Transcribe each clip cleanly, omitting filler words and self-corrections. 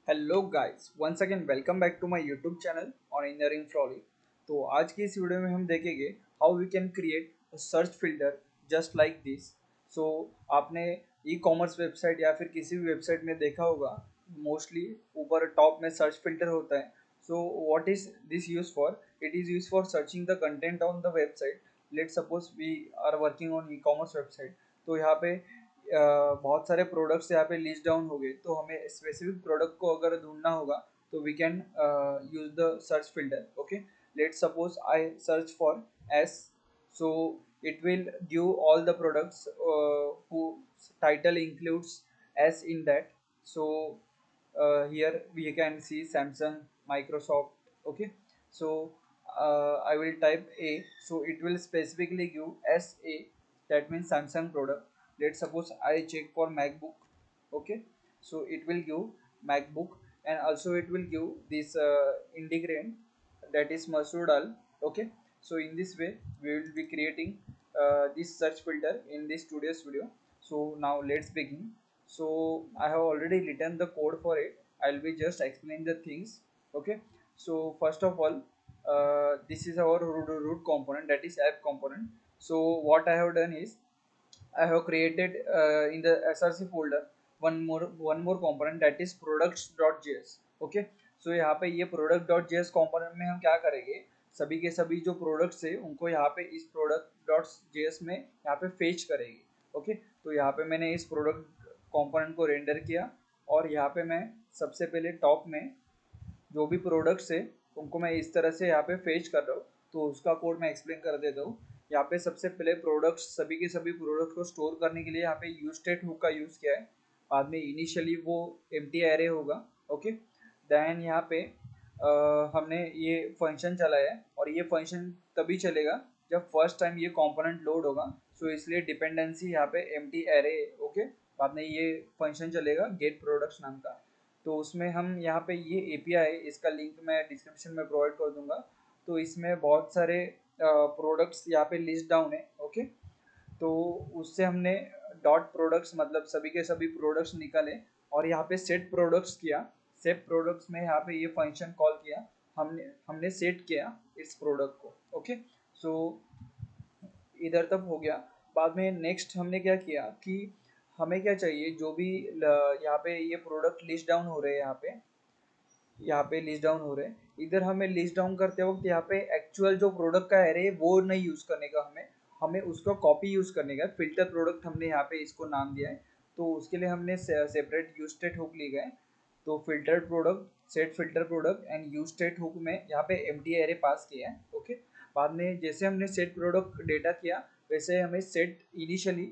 Hello guys, once again welcome back to my YouTube channel on engineering flowly. तो आज की इस video में हम देखेंगे how we can create a search filter just like this. So आपने e commerce website या फिर किसी भी वेबसाइट में देखा होगा, मोस्टली ऊपर टॉप में सर्च फिल्टर होता है। So what is this use for? It is use for searching the content on the website. Let suppose we are working on e commerce website, तो यहाँ पे बहुत सारे प्रोडक्ट्स यहाँ पे लिस्ट डाउन हो गए, तो हमें स्पेसिफिक प्रोडक्ट को अगर ढूंढना होगा तो we can use the search filter. Okay, let suppose I search for S, so it will give all the products whose title includes S in that. So here we can see Samsung, Microsoft. Okay, so I will type A, so it will specifically give SA, that means Samsung product. Let's suppose I check for MacBook. Okay, so it will give MacBook, and also it will give this ingredient, that is masoor dal. Okay, so in this way we will be creating this search filter in this today's video. So now let's begin. So I have already written the code for it. I'll be just explaining the things. Okay, so first of all, this is our root component, that is app component. So what I have done is I have created in the src folder one more component, that is products.js. Okay, so यहाँ पे ये product.js component में हम क्या करेंगे, सभी के सभी जो प्रोडक्ट्स है उनको यहाँ पे इस product.js में यहाँ पे फेच करेंगे। ओके, तो यहाँ पे मैंने इस प्रोडक्ट कंपोनेंट को रेंडर किया, और यहाँ पे मैं सबसे पहले टॉप में जो भी प्रोडक्ट्स है उनको मैं इस तरह से यहाँ पे फेच कर रहा हूँ। तो उसका कोड मैं एक्सप्लेन कर देता हूँ। यहाँ पे सबसे पहले प्रोडक्ट्स, सभी के सभी प्रोडक्ट को स्टोर करने के लिए यहाँ पे यूज स्टेट हुक का यूज़ किया है। बाद में इनिशियली वो एम्प्टी एरे होगा। ओके, देन यहाँ पे हमने ये फंक्शन चलाया है, और ये फंक्शन तभी चलेगा जब फर्स्ट टाइम ये कंपोनेंट लोड होगा। सो इसलिए डिपेंडेंसी यहाँ पे एम्प्टी एरे। ओके, बाद में ये फंक्शन चलेगा गेट प्रोडक्ट्स नाम का। तो उसमें हम यहाँ पे ये एपीआई, इसका लिंक मैं डिस्क्रिप्शन में प्रोवाइड कर दूंगा। तो इसमें बहुत सारे प्रोडक्ट्स यहाँ पे लिस्ट डाउन है। ओके, तो उससे हमने डॉट प्रोडक्ट्स मतलब सभी के सभी प्रोडक्ट्स निकाले, और यहाँ पे सेट प्रोडक्ट्स किया। सेट प्रोडक्ट्स में यहाँ पे ये फंक्शन कॉल किया, हमने हमने सेट किया इस प्रोडक्ट को। ओके, सो इधर तक हो गया। बाद में नेक्स्ट हमने क्या किया कि हमें क्या चाहिए, जो भी यहाँ पे ये प्रोडक्ट लिस्ट डाउन हो रहे हैं, यहाँ पे लिस्ट डाउन हो रहे हैं। इधर हमें लिस्ट डाउन करते वक्त यहाँ पे एक्चुअल जो प्रोडक्ट का एरे वो नहीं यूज़ करने का, हमें हमें उसका कॉपी यूज़ करने का। फिल्टर प्रोडक्ट हमने यहाँ पे इसको नाम दिया है, तो उसके लिए हमने सेपरेट यूज स्टेट हुक ली गए। तो filter product, set filter product and use state hook में यहाँ पे एम्प्टी एरे पास किया है। ओके, बाद में जैसे हमने सेट प्रोडक्ट डेटा किया, वैसे हमें सेट इनिशियली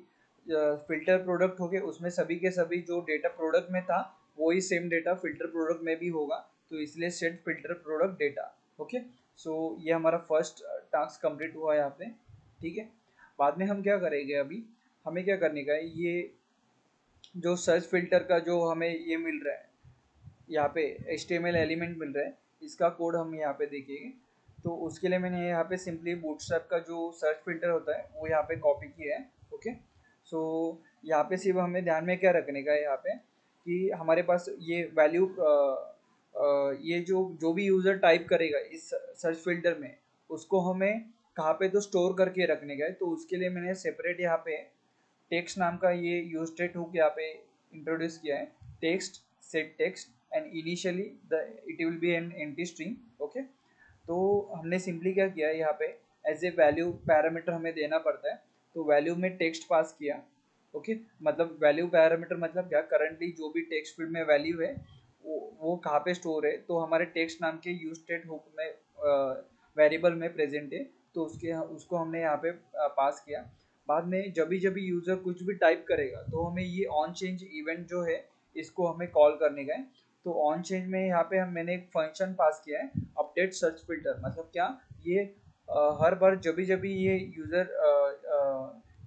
फिल्टर प्रोडक्ट हो गए, उसमें सभी के सभी जो डेटा प्रोडक्ट में था वही सेम डेटा फिल्टर प्रोडक्ट में भी होगा, तो इसलिए set filter product data. Okay, so ये हमारा फर्स्ट टास्क कंप्लीट हुआ यहाँ पे। ठीक है, बाद में हम क्या करेंगे, अभी हमें क्या करने का है, ये जो सर्च फिल्टर का जो हमें ये मिल रहा है, यहाँ पे HTML एलिमेंट मिल रहा है, इसका कोड हम यहाँ पे देखेंगे। तो उसके लिए मैंने यहाँ पे सिंपली बूटस्ट्रैप का जो सर्च फिल्टर होता है वो यहाँ पे कॉपी किया है। ओके, सो यहाँ पे सिर्फ हमें ध्यान में क्या रखने का है, यहाँ पे कि हमारे पास ये वैल्यू, ये जो जो भी यूज़र टाइप करेगा इस सर्च फिल्टर में, उसको हमें कहाँ पे तो स्टोर करके रखने का है। तो उसके लिए मैंने सेपरेट यहाँ पे टेक्स्ट नाम का ये यूज स्टेट हुक यहाँ पे इंट्रोड्यूस किया है। Text, set text and initially the it will be an empty string. Okay, तो हमने सिंपली क्या किया है, यहाँ पे एज ए वैल्यू पैरामीटर हमें देना पड़ता है, तो वैल्यू में टेक्स्ट पास किया। ओके, मतलब वैल्यू पैरामीटर मतलब क्या, करंटली जो भी टेक्स्ट फील्ड में वैल्यू है वो कहाँ पे स्टोर है, तो हमारे टेक्स्ट नाम के यूज स्टेट हुक में वेरिएबल में प्रेजेंट है, तो उसको हमने यहाँ पे पास किया। बाद में जब भी यूज़र कुछ भी टाइप करेगा, तो हमें ये ऑन चेंज इवेंट जो है इसको हमें कॉल करने का है। तो ऑन चेंज में यहाँ पे मैंने एक फंक्शन पास किया है, अपडेट सर्च फिल्टर। मतलब क्या, ये हर बार जब भी ये यूज़र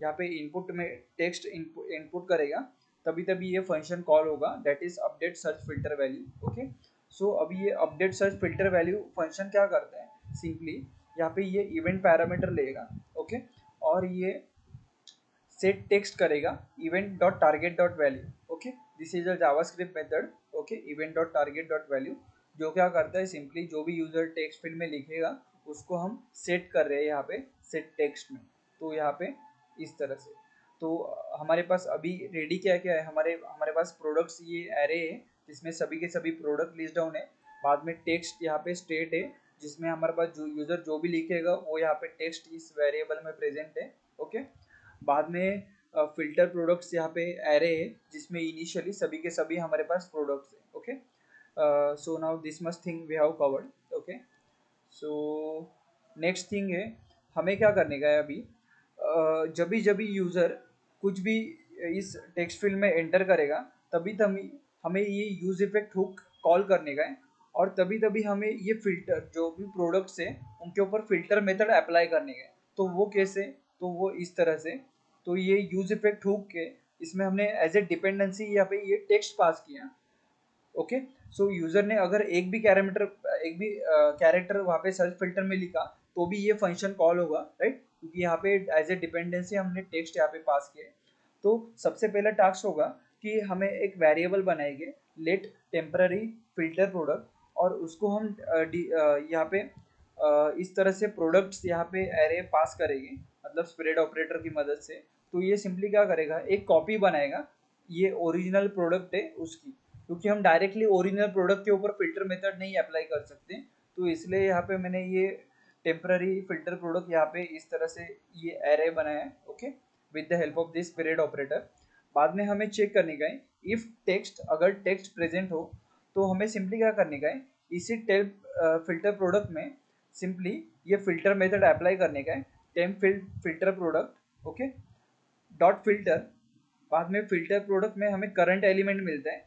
यहाँ पे इनपुट में टेक्स्ट इनपुट करेगा, तभी तभी ये फंक्शन कॉल होगा, that is update search filter value. Okay, so अभी ये update search filter value function क्या करता है, सिंपली यहाँ पे ये इवेंट पैरामीटर लेगा। ओके, और ये सेट टेक्स्ट करेगा event dot target dot value. Okay, this is a JavaScript method, okay, event dot target dot value, जो क्या करता है सिंपली जो भी यूजर टेक्स्ट फील्ड में लिखेगा उसको हम सेट कर रहे हैं यहाँ पे सेट टेक्स्ट में। तो यहाँ पे इस तरह से, तो हमारे पास अभी रेडी क्या क्या है, हमारे हमारे पास प्रोडक्ट्स ये एरे है जिसमें सभी के सभी प्रोडक्ट लिस्ट डाउन है। बाद में टेक्स्ट यहाँ पे स्टेट है जिसमें हमारे पास जो यूजर जो भी लिखेगा वो यहाँ पे टेक्स्ट इस वेरिएबल में प्रेजेंट है, ओके। बाद में फिल्टर प्रोडक्ट्स यहाँ पे एरे है जिसमें इनिशियली सभी के सभी हमारे पास प्रोडक्ट्स है, okay. So now this much thing we have covered, okay. So next thing है, हमें क्या करने का है अभी, जब भी यूज़र कुछ भी इस टेक्स्ट फील्ड में एंटर करेगा तभी तभी हमें ये यूज इफेक्ट हुक कॉल करने का है, और तभी तभी हमें ये फिल्टर जो भी प्रोडक्ट्स है उनके ऊपर फिल्टर मेथड अप्लाई करने का है। तो वो कैसे, तो वो इस तरह से, तो ये यूज इफेक्ट हुक के इसमें हमने एज ए डिपेंडेंसी यहाँ पे ये टेक्स्ट पास किया, ओके। सो यूजर ने अगर एक भी कैरेक्टर वहाँ पे सर्च फिल्टर में लिखा तो भी ये फंक्शन कॉल होगा, राइट, क्योंकि यहाँ पे एज ए डिपेंडेंसी हमने टेक्स्ट यहाँ पे पास किया है। तो सबसे पहला टास्क होगा कि हमें एक वेरिएबल बनाएंगे लेट टेम्पररी फिल्टर प्रोडक्ट, और उसको हम यहाँ पे इस तरह से प्रोडक्ट्स यहाँ पे एरे पास करेंगे, मतलब स्प्रेड ऑपरेटर की मदद से। तो ये सिंपली क्या करेगा, एक कॉपी बनाएगा ये ओरिजिनल प्रोडक्ट है उसकी, क्योंकि हम डायरेक्टली ओरिजिनल प्रोडक्ट के ऊपर फिल्टर मेथड नहीं अप्लाई कर सकते। तो इसलिए यहाँ पे मैंने ये टेम्पररी फिल्टर प्रोडक्ट यहाँ पे इस तरह से ये एरे बनाया है, okay, with the help of this period operator. बाद में हमें चेक करने का है इफ टेक्स्ट, अगर टेक्स्ट प्रेजेंट हो तो हमें सिंपली क्या करने का है, इसी टेप फिल्टर प्रोडक्ट में सिंपली ये फिल्टर मेथड अप्लाई करने का है, temp filter product, okay, dot filter. बाद में फिल्टर प्रोडक्ट में हमें करंट एलिमेंट मिलता है,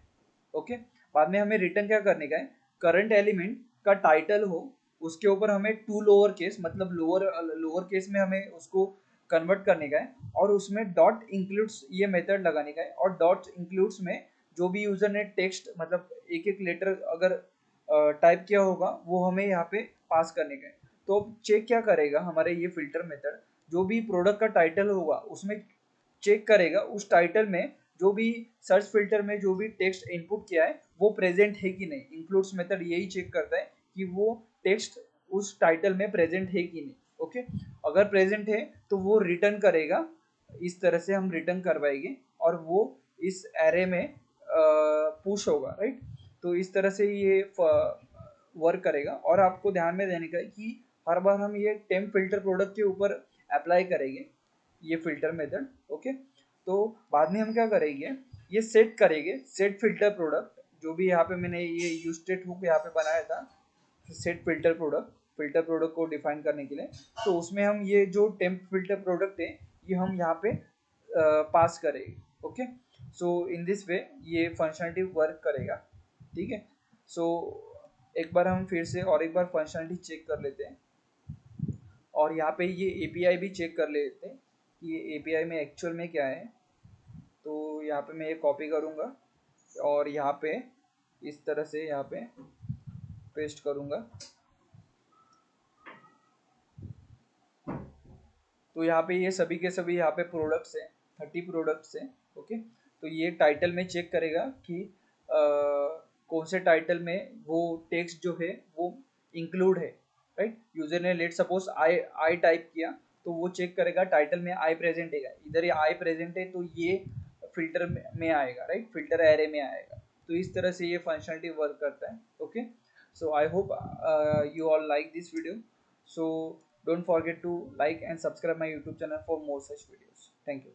ओके। बाद में हमें रिटर्न क्या करने का है, करंट एलिमेंट का टाइटल हो उसके ऊपर हमें टू लोअर केस, मतलब लोअर लोअर केस में हमें उसको कन्वर्ट करने का है, और उसमें डॉट इंक्लूड्स ये मेथड लगाने का है, और डॉट इंक्लूड्स में जो भी यूजर ने टेक्स्ट मतलब एक एक लेटर अगर टाइप किया होगा वो हमें यहाँ पे पास करने का है। तो चेक क्या करेगा हमारे ये फिल्टर मेथड, जो भी प्रोडक्ट का टाइटल होगा उसमें चेक करेगा उस टाइटल में जो भी सर्च फिल्टर में जो भी टेक्स्ट इनपुट किया है वो प्रेजेंट है कि नहीं। इंक्लूड्स मेथड यही चेक करता है कि वो टेक्स्ट उस टाइटल में प्रेजेंट है कि नहीं, ओके। अगर प्रेजेंट है तो वो रिटर्न करेगा, इस तरह से हम रिटर्न करवाएंगे और वो इस एरे में पुश होगा, राइट। तो इस तरह से ये वर्क करेगा, और आपको ध्यान में देने का है कि हर बार हम ये टेम्प फिल्टर प्रोडक्ट के ऊपर अप्लाई करेंगे ये फिल्टर मेथड, ओके। तो बाद में हम क्या करेंगे, ये सेट करेंगे सेट फिल्टर प्रोडक्ट, जो भी यहाँ पे मैंने ये यूज स्टेट हुक यहाँ पे बनाया था सेट फिल्टर प्रोडक्ट को डिफाइन करने के लिए। तो उसमें हम ये जो टेम्प फिल्टर प्रोडक्ट है ये हम यहाँ पे पास करेंगे, okay. So in this way ये फंक्शनलिटी वर्क करेगा, ठीक है। सो एक बार हम फिर से और एक बार फंक्शनलिटी चेक कर लेते हैं, और यहाँ पे ये एपीआई भी चेक कर लेते हैं कि ये एपीआई में एक्चुअल में क्या है। तो यहाँ पे मैं ये कॉपी करूँगा और यहाँ पे इस तरह से यहाँ पे पेस्ट करूँगा। तो यहाँ पे ये सभी के सभी यहाँ पे प्रोडक्ट्स हैं, 30 प्रोडक्ट्स हैं, ओके। तो ये टाइटल में चेक करेगा कि कौन से टाइटल में वो टेक्स्ट जो है वो इंक्लूड है, राइट। यूजर ने late suppose I I type किया तो वो चेक करेगा टाइटल में आई प्रेजेंट है, इधर ये आई प्रेजेंट है तो ये फिल्टर में आएगा, राइट, फिल्टर एरे में आएगा। तो इस तरह से ये फंक्शनलिटी वर्क करता है, okay. So I hope you all like this video. So don't forget to like and subscribe my YouTube channel for more such videos. Thank you.